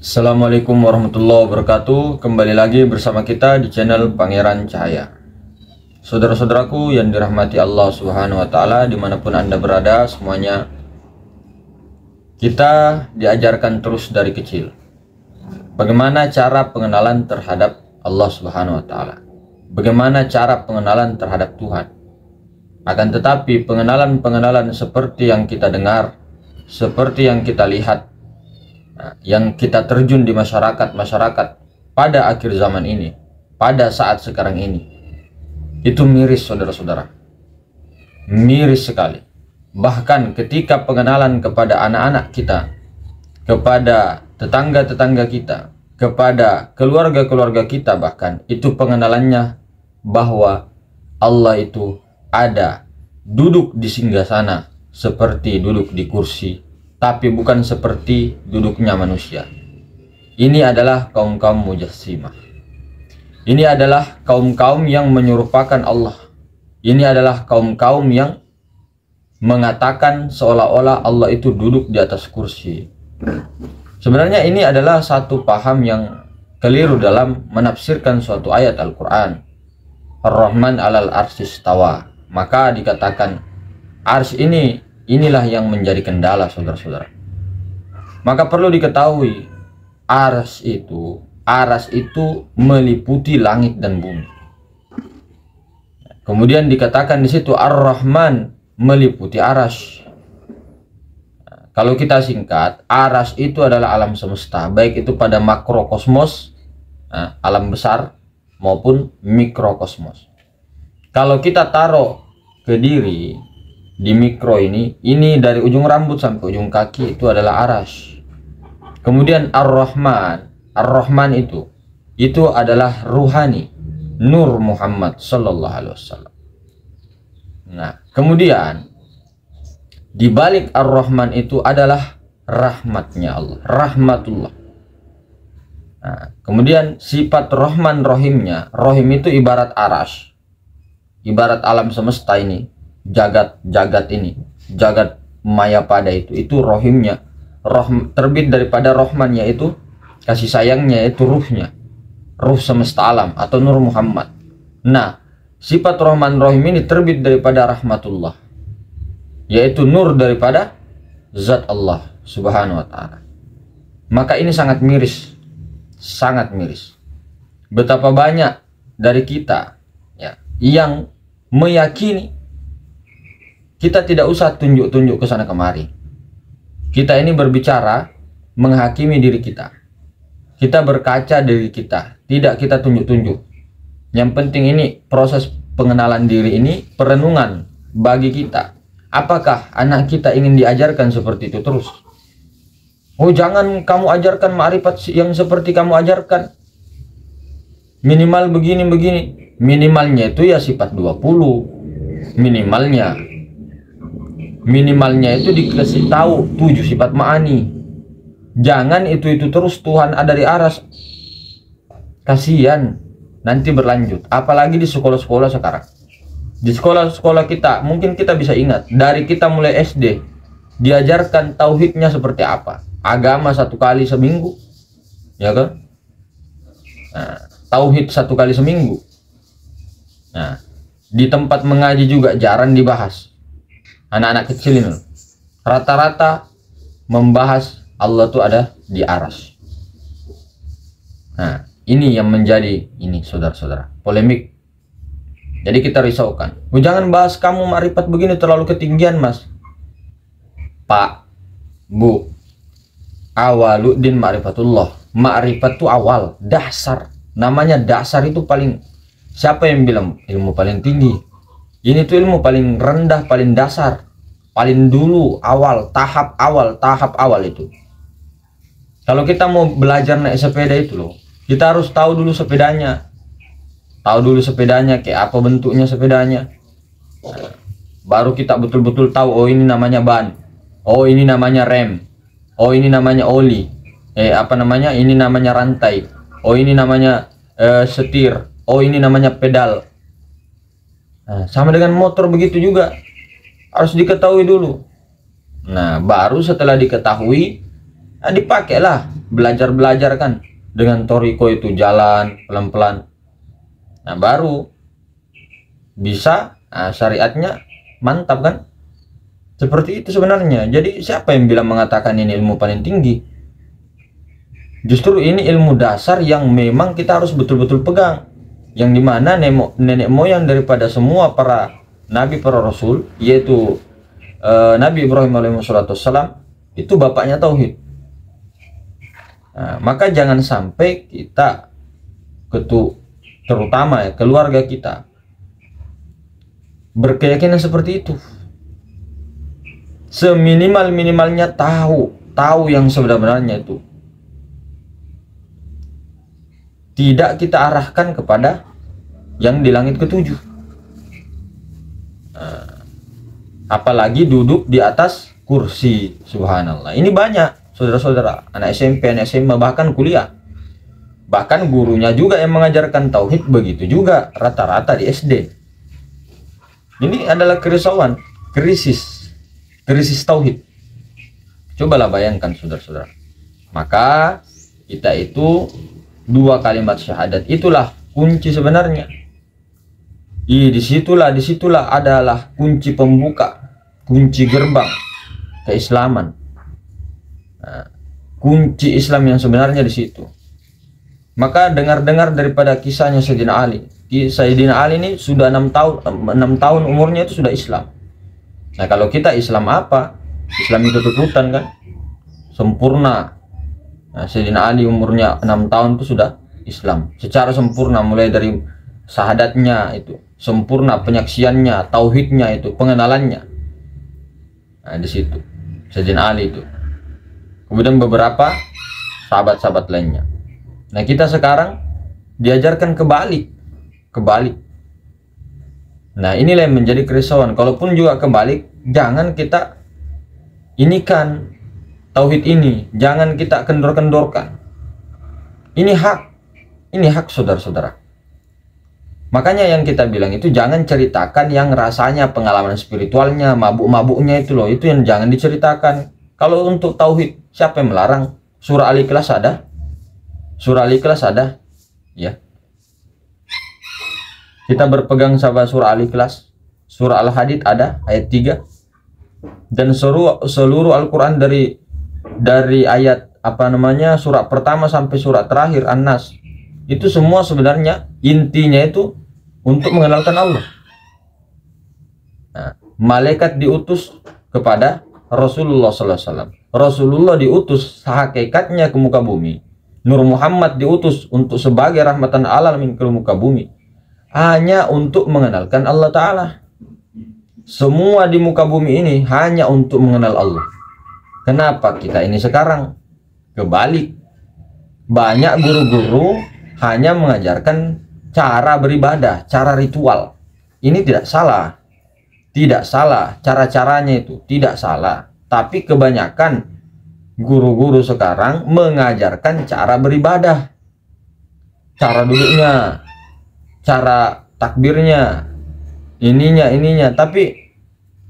Assalamualaikum warahmatullahi wabarakatuh. Kembali lagi bersama kita di channel Pangeran Cahaya. Saudara-saudaraku yang dirahmati Allah Subhanahu wa Ta'ala, dimanapun Anda berada, semuanya kita diajarkan terus dari kecil bagaimana cara pengenalan terhadap Allah Subhanahu wa Ta'ala, bagaimana cara pengenalan terhadap Tuhan. Akan tetapi pengenalan seperti yang kita dengar, seperti yang kita lihat, yang kita terjun di masyarakat pada akhir zaman ini, pada saat sekarang ini, itu miris, saudara-saudara, miris sekali. Bahkan ketika pengenalan kepada anak-anak kita, kepada tetangga-tetangga kita, kepada keluarga-keluarga kita, bahkan itu pengenalannya bahwa Allah itu ada, duduk di singgasana seperti duduk di kursi, tapi bukan seperti duduknya manusia. Ini adalah kaum-kaum mujassimah. Ini adalah kaum-kaum yang menyerupakan Allah. Ini adalah kaum-kaum yang mengatakan seolah-olah Allah itu duduk di atas kursi. Sebenarnya ini adalah satu paham yang keliru dalam menafsirkan suatu ayat Al-Quran. Ar-Rahman alal arsy istawa. Maka dikatakan arsy inilah yang menjadi kendala, saudara-saudara. Maka perlu diketahui, aras itu meliputi langit dan bumi. Kemudian dikatakan di situ Ar-Rahman meliputi aras. Kalau kita singkat, aras itu adalah alam semesta, baik itu pada makrokosmos, alam besar, maupun mikrokosmos. Kalau kita taruh ke diri di mikro ini dari ujung rambut sampai ujung kaki itu adalah aras. Kemudian Ar-Rahman itu adalah ruhani, Nur Muhammad sallallahu alaihi wasallam. Nah, kemudian di balik Ar-Rahman itu adalah rahmatnya Allah, rahmatullah. Nah, kemudian sifat Rahman Rahimnya, Rahim itu ibarat aras, ibarat alam semesta ini, jagat ini, jagat maya pada itu rohimnya, terbit daripada Rahman, yaitu kasih sayangnya, yaitu ruhnya, ruh semesta alam atau Nur Muhammad. Nah, sifat Rahman Rahim ini terbit daripada rahmatullah, yaitu nur daripada zat Allah Subhanahu wa Ta'ala. Maka ini sangat miris, sangat miris. Betapa banyak dari kita yang meyakini kita tidak usah tunjuk-tunjuk ke sana kemari. Kita ini berbicara menghakimi diri kita. Kita berkaca diri kita, tidak kita tunjuk-tunjuk. Yang penting ini proses pengenalan diri ini perenungan bagi kita. Apakah anak kita ingin diajarkan seperti itu terus? Oh, jangan kamu ajarkan ma'rifat yang seperti kamu ajarkan. Minimal begini-begini. Minimalnya itu ya sifat 20. Minimalnya itu dikasih tahu 7 sifat ma'ani. Jangan itu terus Tuhan ada di aras. Kasihan, nanti berlanjut. Apalagi di sekolah-sekolah sekarang. Di sekolah-sekolah kita, mungkin kita bisa ingat, dari kita mulai SD diajarkan tauhidnya seperti apa. Agama 1 kali seminggu, ya kan? Nah, tauhid 1 kali seminggu. Nah, di tempat mengaji juga jarang dibahas. Anak-anak kecil ini rata-rata membahas Allah tuh ada di aras. Nah, ini yang menjadi saudara-saudara, polemik. Jadi kita risaukan. Oh, jangan bahas kamu ma'rifat begini terlalu ketinggian, Mas. Pak, Bu, awaluddin ma'rifatullah. Ma'rifat itu awal, dasar. Namanya dasar itu paling, siapa yang bilang ilmu paling tinggi? Ini tuh ilmu paling rendah, paling dasar, paling dulu, tahap awal itu. Kalau kita mau belajar naik sepeda itu loh, kita harus tahu dulu sepedanya. Tahu dulu sepedanya kayak apa bentuknya sepedanya. Baru kita betul-betul tahu, oh ini namanya ban, oh ini namanya rem, oh ini namanya oli, ini namanya rantai, oh ini namanya setir, oh ini namanya pedal. Nah, sama dengan motor begitu juga, harus diketahui dulu. Nah, baru setelah diketahui, Nah, dipakailah belajar kan dengan toriko itu, jalan pelan-pelan. Nah, baru bisa syariatnya mantap kan. Seperti itu sebenarnya. Jadi siapa yang bilang mengatakan ini ilmu paling tinggi? Justru ini ilmu dasar yang memang kita harus betul-betul pegang, yang dimana nenek moyang daripada semua para nabi, para rasul, yaitu Nabi Ibrahim alaihissalam, itu bapaknya tauhid. Nah, maka jangan sampai kita, terutama ya keluarga kita, berkeyakinan seperti itu. Seminimal-minimalnya tahu yang sebenarnya itu. Tidak kita arahkan kepada yang di langit ketujuh. Apalagi duduk di atas kursi, subhanallah. Ini banyak saudara-saudara, anak SMP, anak SMA, bahkan kuliah. Bahkan gurunya juga yang mengajarkan tauhid, begitu juga rata-rata di SD. Ini adalah kerisauan, krisis tauhid. Cobalah bayangkan saudara-saudara. Maka kita itu, dua kalimat syahadat itulah kunci sebenarnya. Disitulah adalah kunci pembuka, kunci gerbang keislaman. Nah, kunci Islam yang sebenarnya di situ. Maka dengar-dengar daripada kisahnya Sayyidina Ali. Sayyidina Ali ini sudah 6 tahun umurnya itu sudah Islam. Nah, kalau kita Islam apa? Islam itu tutupan kan? Sempurna. Nah, Sayyidina Ali umurnya 6 tahun itu sudah Islam secara sempurna, mulai dari syahadatnya itu sempurna, penyaksiannya, tauhidnya itu, pengenalannya. Nah, di situ Sayyidina Ali itu. Kemudian beberapa sahabat-sahabat lainnya. Nah, kita sekarang diajarkan kebalik. Nah, inilah yang menjadi kerisauan. Kalaupun juga kebalik, jangan kita inikan tauhid ini, jangan kita kendor-kendorkan. Ini hak saudara-saudara. Makanya yang kita bilang itu jangan ceritakan yang rasanya pengalaman spiritualnya, mabuk-mabuknya itu loh, itu yang jangan diceritakan. Kalau untuk tauhid, siapa yang melarang? Surah Al-Ikhlas ada. Surah Al-Ikhlas ada, ya. Kita berpegang sama surah Al-Ikhlas. Surah Al-Hadid ada ayat 3. Dan seluruh Al-Qur'an dari ayat surah pertama sampai surah terakhir An-Nas, itu semua sebenarnya intinya itu untuk mengenalkan Allah. Nah, malaikat diutus kepada Rasulullah SAW. Rasulullah diutus hakikatnya ke muka bumi. Nur Muhammad diutus untuk sebagai rahmatan alamin ke muka bumi, hanya untuk mengenalkan Allah Ta'ala. Semua di muka bumi ini hanya untuk mengenal Allah. Kenapa kita ini sekarang kebalik? Banyak guru-guru hanya mengajarkan cara beribadah, cara ritual. Ini tidak salah. Tidak salah, cara-caranya itu tidak salah. Tapi kebanyakan guru-guru sekarang mengajarkan cara beribadah, cara duduknya, cara takbirnya, ininya, tapi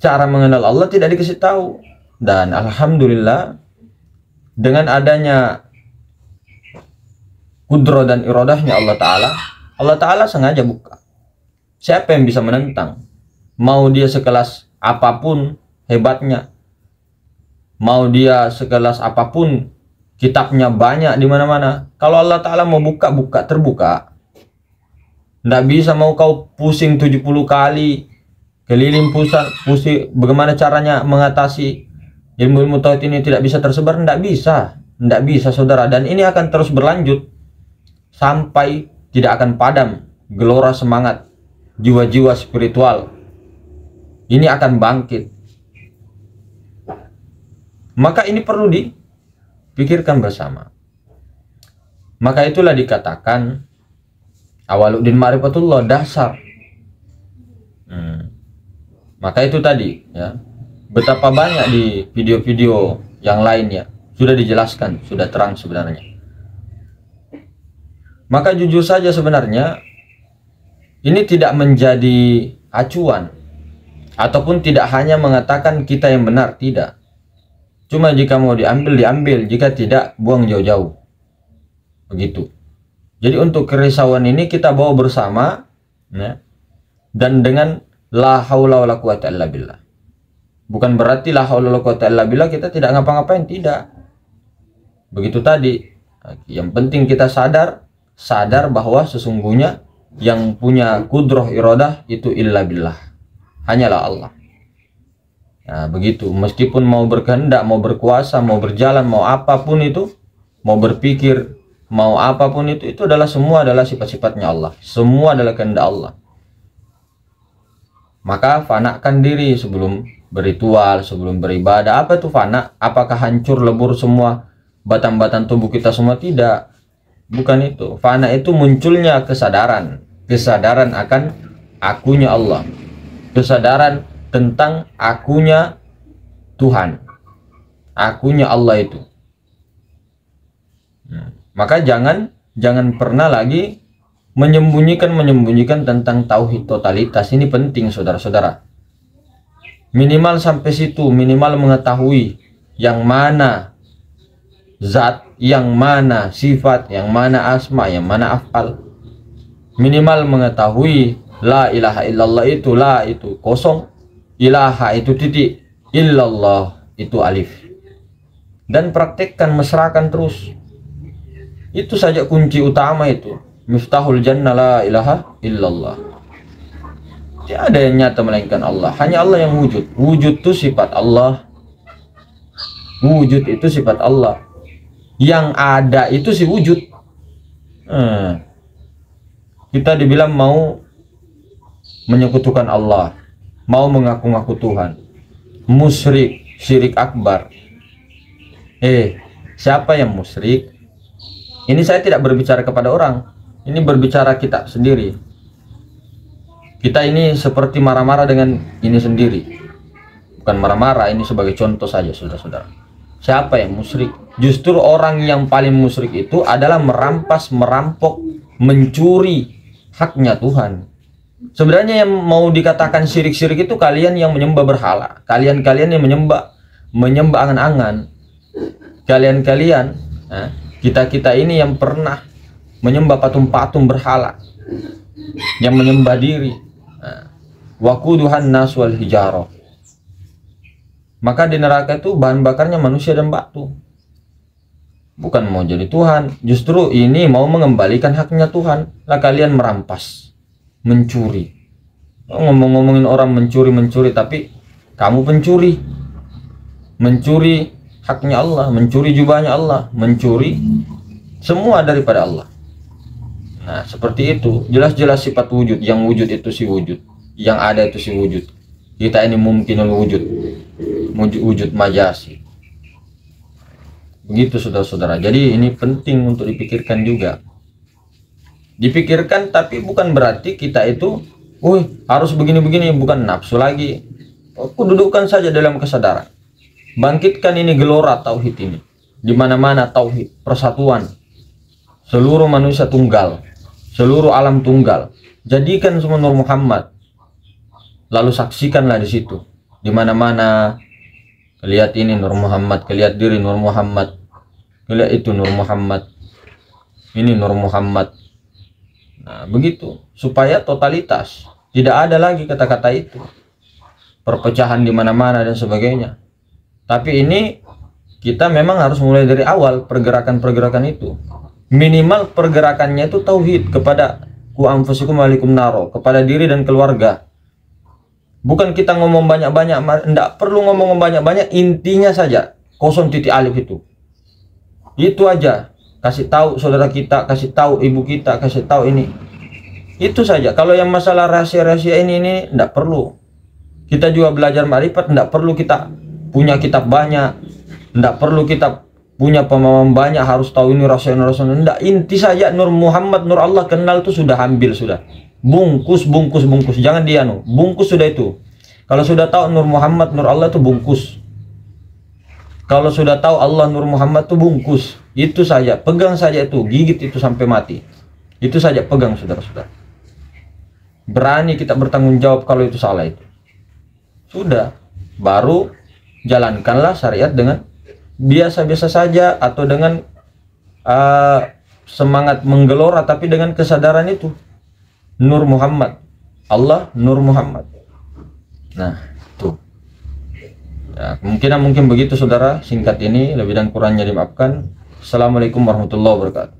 cara mengenal Allah tidak dikasih tahu. Dan alhamdulillah, dengan adanya kudro dan irodahnya Allah Ta'ala sengaja buka. Siapa yang bisa menentang? Mau dia sekelas apapun hebatnya, mau dia sekelas apapun kitabnya banyak di mana-mana, kalau Allah Ta'ala mau buka, terbuka. Nggak bisa mau kau pusing 70 kali keliling pusing bagaimana caranya mengatasi ilmu-ilmu tauhid ini tidak bisa tersebar. Nggak bisa saudara. Dan ini akan terus berlanjut sampai tidak akan padam gelora semangat jiwa-jiwa spiritual ini akan bangkit. Maka ini perlu dipikirkan bersama. Maka itulah dikatakan awaluddin ma'rifatullah, dasar. Maka itu tadi ya, betapa banyak di video-video yang lainnya sudah dijelaskan, sudah terang sebenarnya. Maka jujur saja sebenarnya ini tidak menjadi acuan ataupun tidak hanya mengatakan kita yang benar, tidak. Cuma jika mau diambil, diambil. Jika tidak, buang jauh-jauh. Begitu. Jadi untuk kerisauan ini kita bawa bersama, ya, dan dengan la haula wala quwata illa billah. Bukan berarti la haula wala quwata illa billah kita tidak ngapa-ngapain, tidak. Begitu tadi. Yang penting kita sadar bahwa sesungguhnya yang punya kudroh iradah itu illa billah. Hanyalah Allah. Nah, begitu. Meskipun mau berkehendak, mau berkuasa, mau berjalan, mau apapun itu, mau berpikir, mau apapun itu adalah semua adalah sifat-sifatnya Allah. Semua adalah kehendak Allah. Maka fanakan diri sebelum berritual, sebelum beribadah. Apa itu fana? Apakah hancur lebur semua batang-batang tubuh kita semua? Tidak. Bukan itu. Fana itu munculnya kesadaran. Kesadaran akan akunya Allah. Kesadaran tentang akunya Tuhan, akunya Allah itu. Maka jangan pernah lagi menyembunyikan tentang tauhid totalitas. Ini penting saudara-saudara. Minimal sampai situ, minimal mengetahui yang mana zat, yang mana sifat, yang mana asma, yang mana af'al. Minimal mengetahui la ilaha illallah itu la itu kosong, ilaha itu titik, illallah itu alif. Dan praktekkan, mesrakan terus. Itu saja kunci utama itu. Miftahul jannah la ilaha illallah. Tiada yang nyata melainkan Allah. Hanya Allah yang wujud. Wujud itu sifat Allah. Wujud itu sifat Allah. Yang ada itu si wujud. Kita dibilang mau menyekutukan Allah, mau mengaku-ngaku Tuhan, musyrik, syirik akbar. Siapa yang musyrik? Ini saya tidak berbicara kepada orang, ini berbicara kita sendiri. Kita ini seperti marah-marah dengan ini sendiri. Bukan marah-marah, ini sebagai contoh saja saudara-saudara. Siapa yang musyrik? Justru orang yang paling musyrik itu adalah merampas, merampok, mencuri haknya Tuhan. Sebenarnya yang mau dikatakan syirik-syirik itu kalian yang menyembah berhala, kalian yang menyembah angan-angan, kalian kita ini yang pernah menyembah patung-patung berhala, yang menyembah diri. Waquduhan nas wal hijarah. Maka di neraka itu bahan bakarnya manusia dan batu. Bukan mau jadi Tuhan, justru ini mau mengembalikan haknya Tuhan. Lah kalian merampas, mencuri. Ngomong-ngomongin orang mencuri, tapi kamu pencuri. Mencuri haknya Allah, mencuri jubahnya Allah, mencuri semua daripada Allah. Nah, seperti itu. Jelas-jelas sifat wujud, yang wujud itu si wujud, yang ada itu si wujud. Kita ini mungkinul wujud, wujud majasi. Begitu saudara-saudara. Jadi ini penting untuk dipikirkan juga. Dipikirkan, tapi bukan berarti kita itu harus begini-begini, bukan nafsu lagi. Dudukkan saja dalam kesadaran. Bangkitkan ini gelora tauhid ini. Di mana-mana tauhid, persatuan. Seluruh manusia tunggal, seluruh alam tunggal. Jadikan semua Nur Muhammad. Lalu saksikanlah di situ. Di mana-mana lihat ini Nur Muhammad, lihat diri Nur Muhammad, lihat itu Nur Muhammad, ini Nur Muhammad. Nah, begitu supaya totalitas, tidak ada lagi kata-kata itu, perpecahan di mana-mana dan sebagainya. Tapi ini kita memang harus mulai dari awal pergerakan-pergerakan itu. Minimal pergerakannya itu tauhid kepada ku anfusikum walikum naro, kepada diri dan keluarga. Bukan kita ngomong banyak-banyak, enggak perlu ngomong banyak-banyak, intinya saja kosong titik alif itu. Itu aja. Kasih tahu saudara kita, kasih tahu ibu kita, kasih tahu ini. Itu saja. Kalau yang masalah rahasia-rahasia ini enggak perlu. Kita juga belajar ma'rifat, enggak perlu kita punya kitab banyak, enggak perlu kita punya pemahaman banyak harus tahu ini rahasia-rahasia. Enggak, inti saja Nur Muhammad, Nur Allah kenal itu sudah, ambil sudah. Bungkus, jangan bungkus sudah itu. Kalau sudah tahu Nur Muhammad, Nur Allah itu bungkus. Kalau sudah tahu Allah, Nur Muhammad itu bungkus. Itu saja, pegang saja itu, gigit itu sampai mati. Itu saja, pegang saudara-saudara. Berani kita bertanggung jawab kalau itu salah itu. Sudah, baru jalankanlah syariat dengan biasa-biasa saja atau dengan semangat menggelora, tapi dengan kesadaran itu Nur Muhammad, Allah Nur Muhammad. Nah tuh ya, mungkin begitu saudara, singkat ini, lebih dan kurangnya dimaafkan. Assalamualaikum warahmatullahi wabarakatuh.